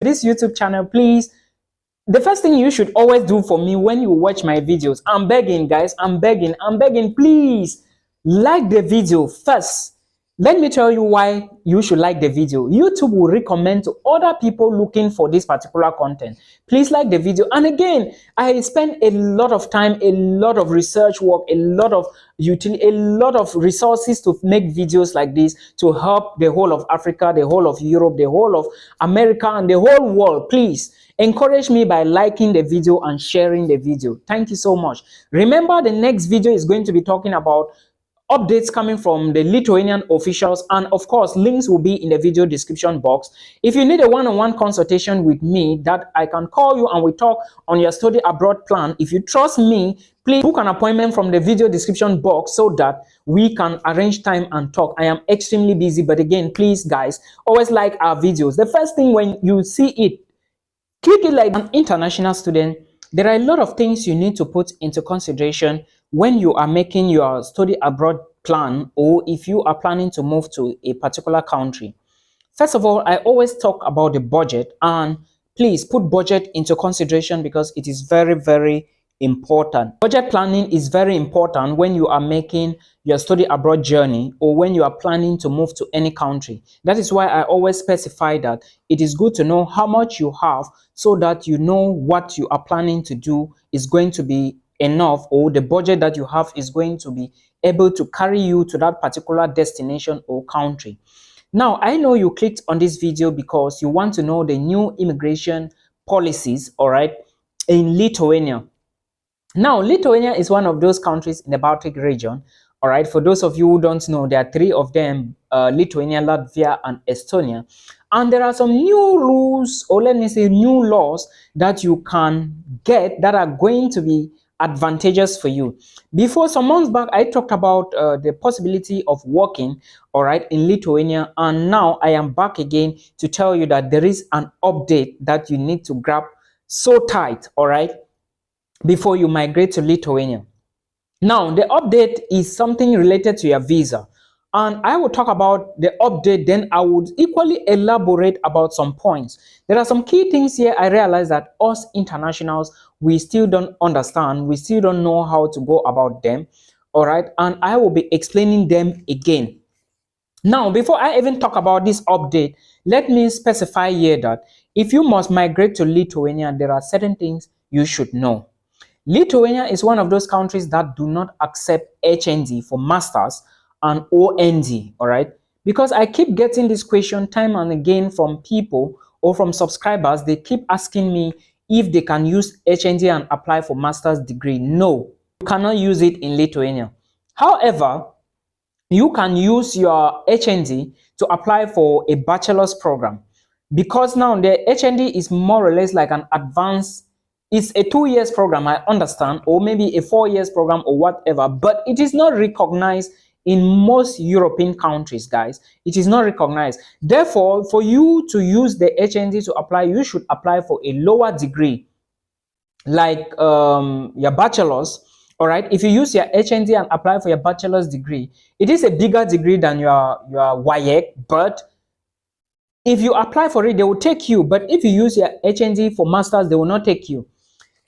this YouTube channel, please, the first thing you should always do for me when you watch my videos, I'm begging, guys, I'm begging, please like the video first. Let me tell you why you should like the video. YouTube will recommend to other people looking for this particular content. Please like the video. And again, I spend a lot of time, a lot of research work, a lot of resources to make videos like this to help the whole of Africa, the whole of Europe, the whole of America, and the whole world. Please encourage me by liking the video and sharing the video. Thank you so much. Remember, the next video is going to be talking about updates coming from the Lithuanian officials, and of course links will be in the video description box. If you need a one-on-one consultation with me, that I can call you and we talk on your study abroad plan, if you trust me, please book an appointment from the video description box so that we can arrange time and talk. I am extremely busy, but again, please guys, always like our videos. The first thing when you see it, click it. Like an international student, there are a lot of things you need to put into consideration when you are making your study abroad plan, or if you are planning to move to a particular country. First of all, I always talk about the budget, and please put budget into consideration because it is very, very important. Budget planning is very important when you are making your study abroad journey or when you are planning to move to any country. That is why I always specify that it is good to know how much you have so that you know what you are planning to do is going to be enough, or the budget that you have is going to be able to carry you to that particular destination or country. Now, I know you clicked on this video because you want to know the new immigration policies, all right, in Lithuania. Now, Lithuania is one of those countries in the Baltic region. All right, for those of you who don't know, there are three of them, Lithuania, Latvia, and Estonia. And there are some new rules, or let me say new laws, that you can get that are going to be advantageous for you. Before, some months back, I talked about the possibility of working, all right, in Lithuania. And now I am back again to tell you that there is an update that you need to grab so tight, all right, before you migrate to Lithuania. Now, the update is something related to your visa. And I will talk about the update, then I would equally elaborate about some points. There are some key things here I realize that us internationals, we still don't understand. We still don't know how to go about them. All right. And I will be explaining them again. Now, before I even talk about this update, let me specify here that if you must migrate to Lithuania, there are certain things you should know. Lithuania is one of those countries that do not accept HND for masters and OND, all right? Because I keep getting this question time and again from people or from subscribers. They keep asking me if they can use HND and apply for master's degree. No, you cannot use it in Lithuania. However, you can use your HND to apply for a bachelor's program, because now the HND is more or less like an advanced. It's a 2 years program, I understand, or maybe a 4 years program or whatever, but it is not recognized in most European countries, guys. It is not recognized. Therefore, for you to use the HND to apply, you should apply for a lower degree, like your bachelor's. All right. If you use your HND and apply for your bachelor's degree, it is a bigger degree than your WAEC, but if you apply for it, they will take you. But if you use your HND for masters, they will not take you.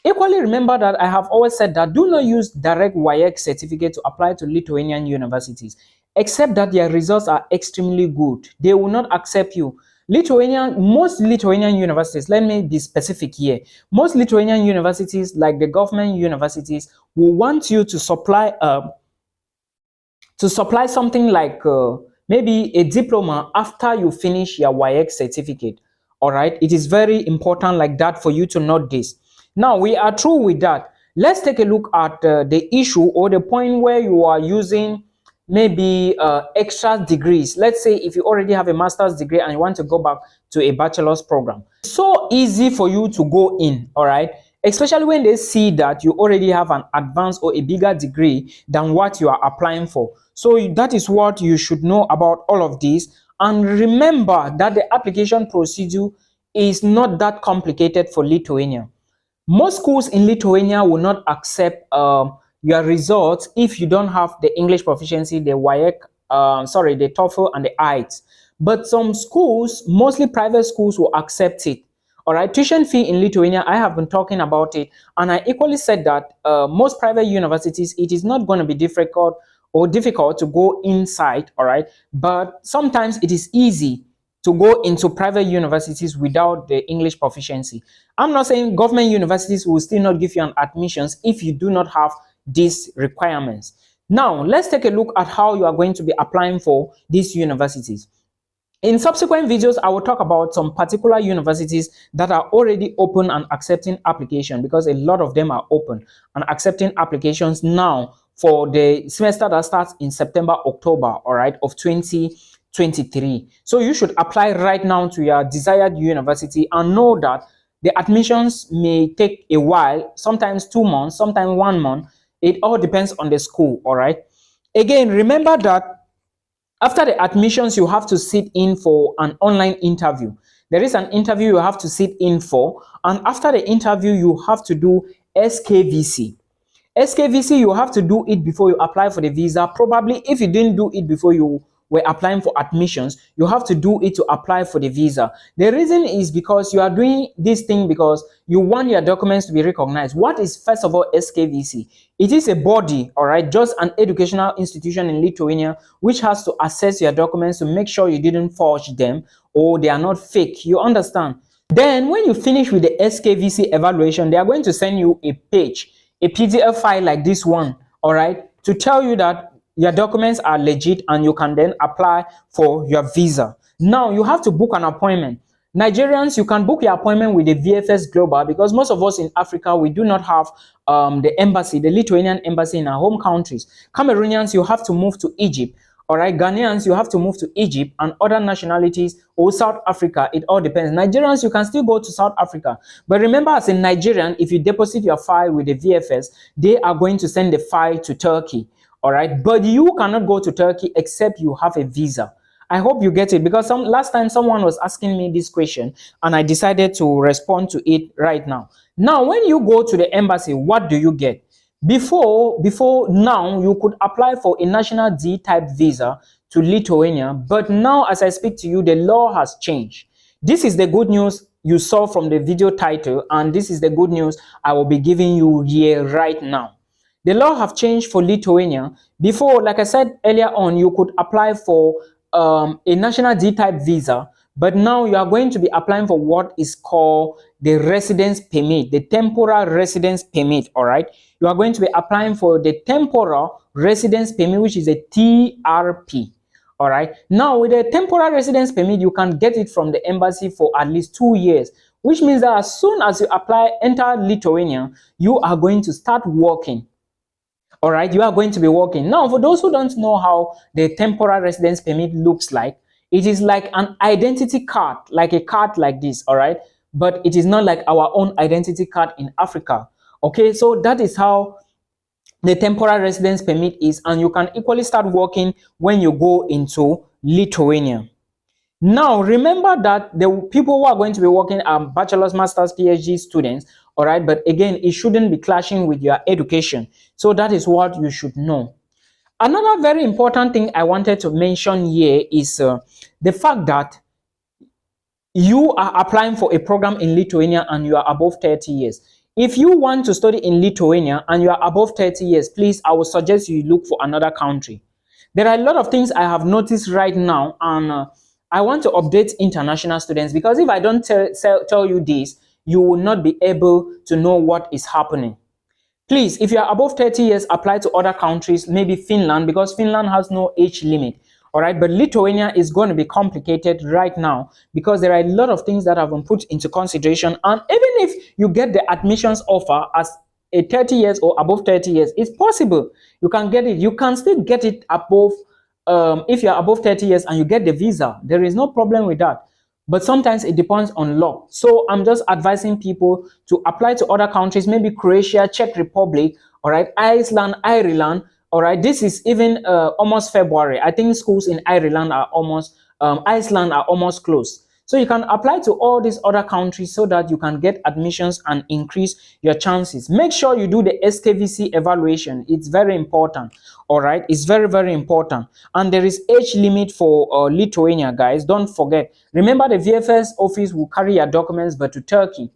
Equally, remember that I have always said that do not use direct WAEC certificate to apply to Lithuanian universities, except that their results are extremely good. They will not accept you. Most Lithuanian universities, let me be specific here, most Lithuanian universities, like the government universities, will want you to supply something like maybe a diploma after you finish your WAEC certificate. All right, it is very important like that for you to note this. Now we are through with that. Let's take a look at the issue or the point where you are using maybe extra degrees. Let's say if you already have a master's degree and you want to go back to a bachelor's program. So easy for you to go in, all right? Especially when they see that you already have an advanced or a bigger degree than what you are applying for. So that is what you should know about all of this. And remember that the application procedure is not that complicated for Lithuania. Most schools in Lithuania will not accept your results if you don't have the English proficiency, the WAEC, the TOEFL and the IELTS. But some schools, mostly private schools, will accept it. All right, tuition fee in Lithuania, I have been talking about it, and I equally said that most private universities, it is not going to be difficult to go inside, all right, but sometimes it is easy to go into private universities without the English proficiency. I'm not saying government universities will still not give you an admissions if you do not have these requirements. Now, let's take a look at how you are going to be applying for these universities. In subsequent videos, I will talk about some particular universities that are already open and accepting application, because a lot of them are open and accepting applications now for the semester that starts in September, October, all right, of 2023. So you should apply right now to your desired university, and know that the admissions may take a while, sometimes 2 months, sometimes 1 month. It all depends on the school, all right. Again, remember that after the admissions, you have to sit in for an online interview. There is an interview you have to sit in for, and after the interview, you have to do SKVC. SKVC, you have to do it before you apply for the visa. Probably if you didn't do it before you were applying for admissions, you have to do it to apply for the visa. The reason is because you are doing this thing because you want your documents to be recognized. What is, first of all, SKVC? It is a body, all right, just an educational institution in Lithuania, which has to assess your documents to make sure you didn't forge them or they are not fake. You understand? Then when you finish with the SKVC evaluation, they are going to send you a page, a PDF file like this one, all right, to tell you that your documents are legit and you can then apply for your visa. Now you have to book an appointment. Nigerians, you can book your appointment with the VFS Global, because most of us in Africa, we do not have the embassy, the Lithuanian embassy in our home countries. Cameroonians, you have to move to Egypt. All right, Ghanaians, you have to move to Egypt, and other nationalities or South Africa, it all depends. Nigerians, you can still go to South Africa. But remember, as a Nigerian, if you deposit your file with the VFS, they are going to send the file to Turkey. All right, but you cannot go to Turkey except you have a visa. I hope you get it, because last time someone was asking me this question and I decided to respond to it right now. Now, when you go to the embassy, what do you get? Before now, you could apply for a national D-type visa to Lithuania, but now as I speak to you, the law has changed. This is the good news you saw from the video title, and this is the good news I will be giving you here right now. The law have changed for Lithuania. Before, like I said earlier on, you could apply for a national D-type visa, but now you are going to be applying for what is called the residence permit, the temporary residence permit, all right? You are going to be applying for the temporary residence permit, which is a TRP, all right? Now, with a temporary residence permit, you can get it from the embassy for at least 2 years, which means that as soon as you enter Lithuania, you are going to start working. All right, you are going to be working. Now, for those who don't know how the temporary residence permit looks like, it is like an identity card, like a card like this, all right? But it is not like our own identity card in Africa. Okay, so that is how the temporary residence permit is, and you can equally start working when you go into Lithuania. Now, remember that the people who are going to be working are bachelor's, master's, PhD students, all right? But again, it shouldn't be clashing with your education. So that is what you should know. Another very important thing I wanted to mention here is the fact that you are applying for a program in Lithuania and you are above 30 years. If you want to study in Lithuania and you are above 30 years, please, I would suggest you look for another country. There are a lot of things I have noticed right now, and I want to update international students, because if I don't tell you this, you will not be able to know what is happening. Please, if you are above 30 years, apply to other countries, maybe Finland, because Finland has no age limit. All right, but Lithuania is going to be complicated right now because there are a lot of things that have been put into consideration. And even if you get the admissions offer as a 30 years or above 30 years, it's possible you can get it. You can still get it above, if you're above 30 years and you get the visa, there is no problem with that. But sometimes it depends on law. So I'm just advising people to apply to other countries, maybe Croatia, Czech Republic, all right, Iceland, Ireland. All right, this is even almost February. I think schools in Ireland are almost, Iceland are almost closed. So you can apply to all these other countries so that you can get admissions and increase your chances. Make sure you do the SKVC evaluation. It's very important. All right, it's very, very important. And there is age limit for Lithuania, guys. Don't forget. Remember, the VFS office will carry your documents, but to Turkey.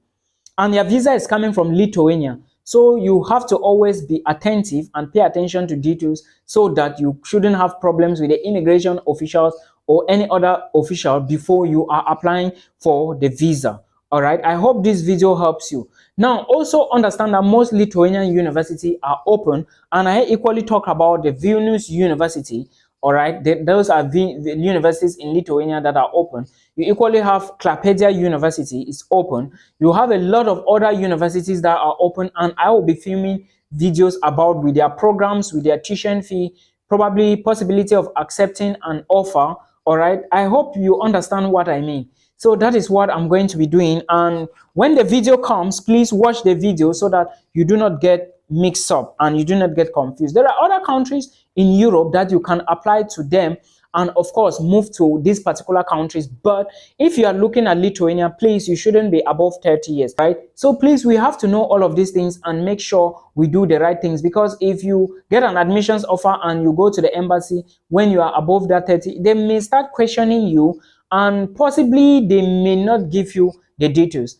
And your visa is coming from Lithuania. So you have to always be attentive and pay attention to details so that you shouldn't have problems with the immigration officials or any other official before you are applying for the visa. All right, I hope this video helps you. Now, also understand that most Lithuanian universities are open, and I equally talk about the Vilnius University. All right, those are the universities in Lithuania that are open. You equally have Klaipeda University is open. You have a lot of other universities that are open, and I will be filming videos about with their programs, with their tuition fee, probably possibility of accepting an offer. All right, I hope you understand what I mean. So that is what I'm going to be doing. And when the video comes, please watch the video so that you do not get mixed up and you do not get confused. There are other countries in Europe that you can apply to them and of course move to these particular countries. But if you are looking at Lithuania, please, you shouldn't be above 30 years, right? So please, we have to know all of these things and make sure we do the right things, because if you get an admissions offer and you go to the embassy when you are above that 30, they may start questioning you and possibly they may not give you the details.